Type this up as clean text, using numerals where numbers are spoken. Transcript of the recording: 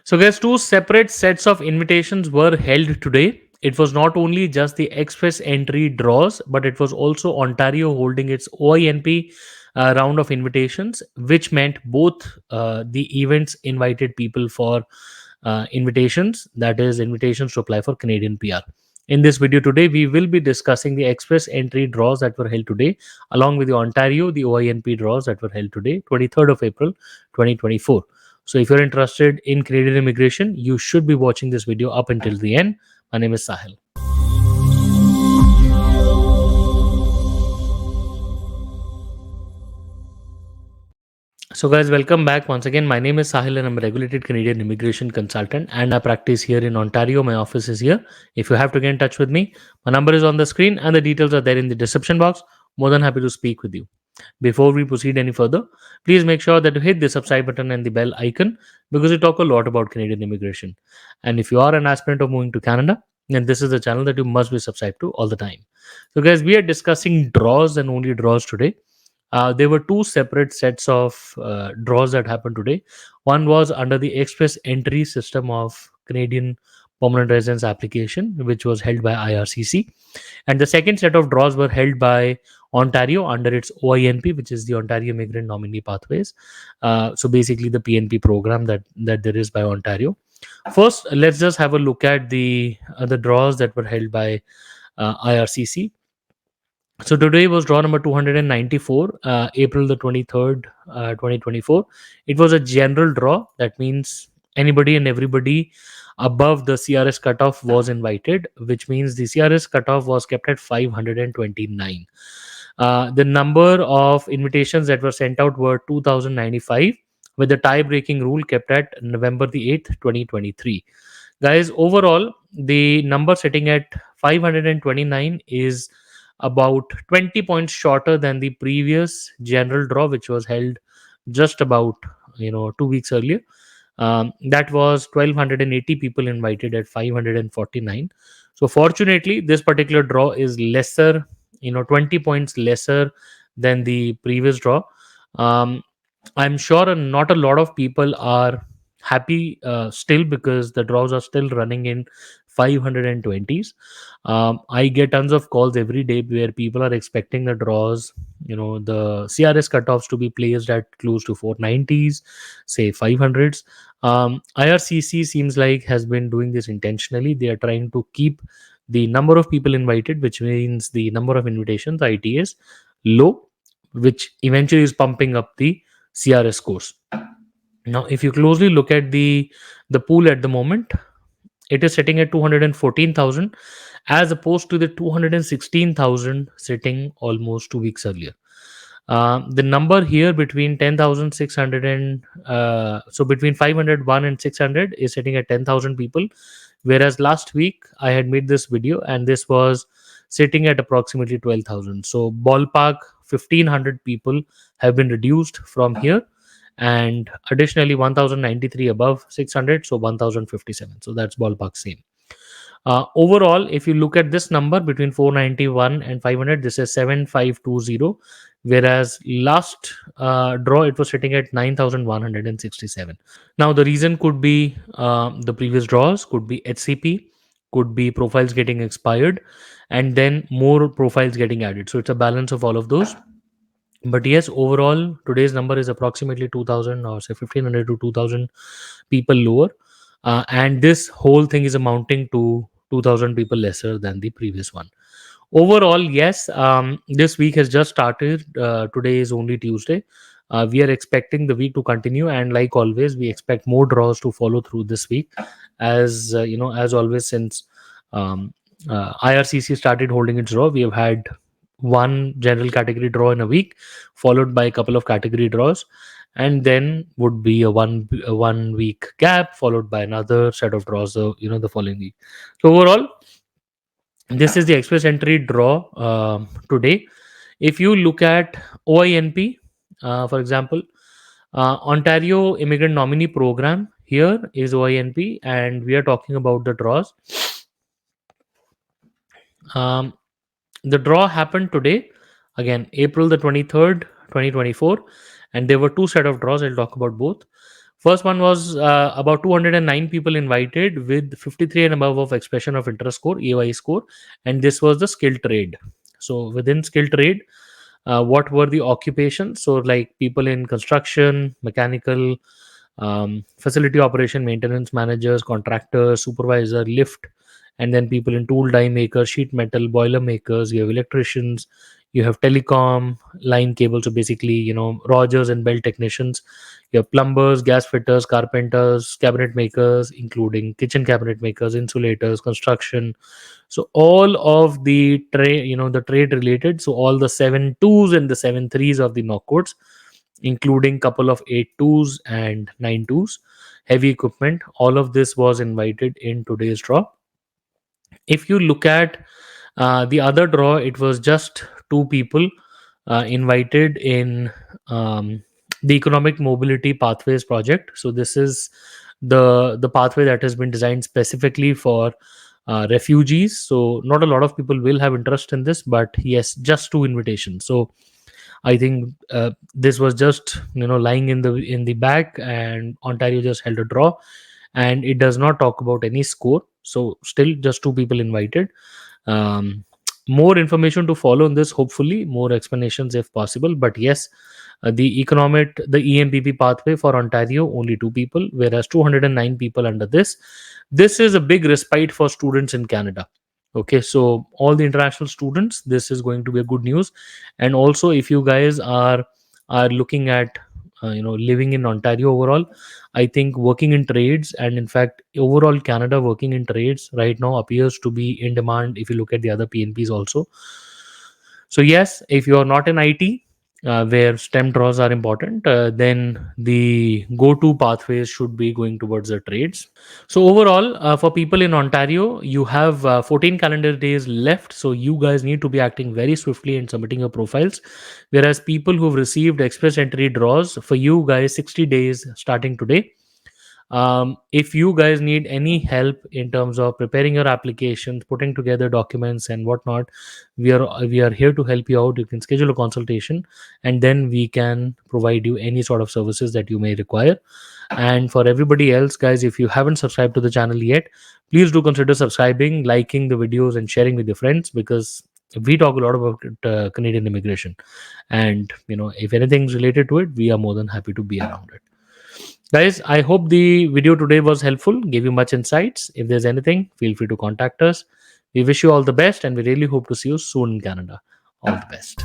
So, guys, two separate sets of invitations were held today. It was not only just the express entry draws, but it was also Ontario holding its OINP round of invitations, which meant both the events invited people for invitations, that is, invitations to apply for Canadian PR. In this video today, we will be discussing the express entry draws that were held today, along with the Ontario, the OINP draws that were held today, 23rd of April, 2024. So if you're interested in Canadian immigration, you should be watching this video up until the end. My name is Sahil. So, guys, welcome back once again. My name is Sahil and I'm a regulated Canadian immigration consultant and I practice here in Ontario. My office is here. If you have to get in touch with me, my number is on the screen and the details are there in the description box. More than happy to speak with you. Before we proceed any further, please make sure that you hit the subscribe button and the bell icon because we talk a lot about Canadian immigration. And if you are an aspirant of moving to Canada, then this is the channel that you must be subscribed to all the time. So, guys, we are discussing draws and only draws today. There were two separate sets of draws that happened today. One was under the express entry system of Canadian permanent residence application, which was held by IRCC, and the second set of draws were held by Ontario under its OINP, which is the Ontario Immigrant Nominee Pathways. So basically, the PNP program that there is by Ontario. First, let's just have a look at the draws that were held by IRCC. So today was draw number 294, April the 23rd, 2024. It was a general draw. That means anybody and everybody above the CRS cutoff was invited, which means the CRS cutoff was kept at 529. The number of invitations that were sent out were 2095, with the tie breaking rule kept at November the 8th, 2023. Guys, overall, the number sitting at 529 is about 20 points shorter than the previous general draw, which was held just about 2 weeks earlier. That was 1280 people invited at 549. So fortunately, this particular draw is lesser, 20 points lesser than the previous draw. um, I'm sure not a lot of people are happy still because the draws are still running in 520s. I get tons of calls every day where people are expecting the draws, the CRS cutoffs to be placed at close to 490s, say 500s. IRCC seems like has been doing this intentionally. They are trying to keep the number of people invited, which means the number of invitations, ITAs, low, which eventually is pumping up the CRS scores. Now, if you closely look at the pool at the moment, it is sitting at 214,000 as opposed to the 216,000 sitting almost 2 weeks earlier. The number here between 10,600 and so between 501 and 600 is sitting at 10,000 people, whereas last week I had made this video and this was sitting at approximately 12,000. So ballpark 1,500 people have been reduced from here, and additionally 1,093 above 600, so 1,057. So that's ballpark same. Overall, if you look at this number between 491 and 500, this is 7520, whereas last draw it was sitting at 9,167. Now, the reason could be the previous draws, could be HCP, could be profiles getting expired, and then more profiles getting added. So it's a balance of all of those. But yes, overall, today's number is approximately 2,000 or say 1,500 to 2,000 people lower. And this whole thing is amounting to 2,000 people lesser than the previous one. Overall, yes, this week has just started. Today is only Tuesday. We are expecting the week to continue, and like always, we expect more draws to follow through this week. As always, since IRCC started holding its draw, we have had one general category draw in a week, followed by a couple of category draws, and then would be a 1 week gap, followed by another set of draws. The following week. So overall, this is the express entry draw today. If you look at OINP, for example, Ontario Immigrant Nominee Program, here is OINP, and we are talking about the draws. Um, the draw happened today, again, April the 23rd, 2024, and there were two set of draws. I'll talk about both. First one was about 209 people invited with 53 and above of expression of interest score, EY score, and this was the skill trade. So within skill trade, what were the occupations? So like people in construction, mechanical, facility operation, maintenance managers, contractors, supervisor, lift, and then people in tool die makers, sheet metal, boiler makers. You have electricians, you have telecom, line cable. So basically, Rogers and Bell technicians. You have plumbers, gas fitters, carpenters, cabinet makers, including kitchen cabinet makers, insulators, construction. So all of the trade, the trade related. So all the 7 2s and the 7 3s of the knock codes, including couple of 8 2s and 9 2s, heavy equipment. All of this was invited in today's draw. If you look at the other draw, it was just two people invited in the economic mobility pathways project. So this is the pathway that has been designed specifically for refugees. So not a lot of people will have interest in this, but yes, just two invitations. So I think this was just lying in the back, and Ontario just held a draw, and it does not talk about any score. So still just two people invited. um, More information to follow on this, hopefully more explanations if possible, but yes, the EMPP pathway for Ontario, only two people, whereas 209 people under this is a big respite for students in Canada. Okay, so all the international students, this is going to be a good news. And also, if you guys are looking at living in Ontario overall, I think working in trades, and in fact overall Canada working in trades right now appears to be in demand if you look at the other PNPs also. So yes, if you are not in IT, where STEM draws are important, then the go-to pathways should be going towards the trades. So overall, for people in Ontario, you have 14 calendar days left. So you guys need to be acting very swiftly and submitting your profiles. Whereas people who've received express entry draws, for you guys, 60 days starting today. If you guys need any help in terms of preparing your applications, putting together documents and whatnot, we are here to help you out. You can schedule a consultation, and then we can provide you any sort of services that you may require. And for everybody else, guys, if you haven't subscribed to the channel yet, please do consider subscribing, liking the videos, and sharing with your friends, because we talk a lot about Canadian immigration, and if anything's related to it, we are more than happy to be around it. Guys, I hope the video today was helpful, gave you much insights. If there's anything, feel free to contact us. We wish you all the best, and we really hope to see you soon in Canada. All the best.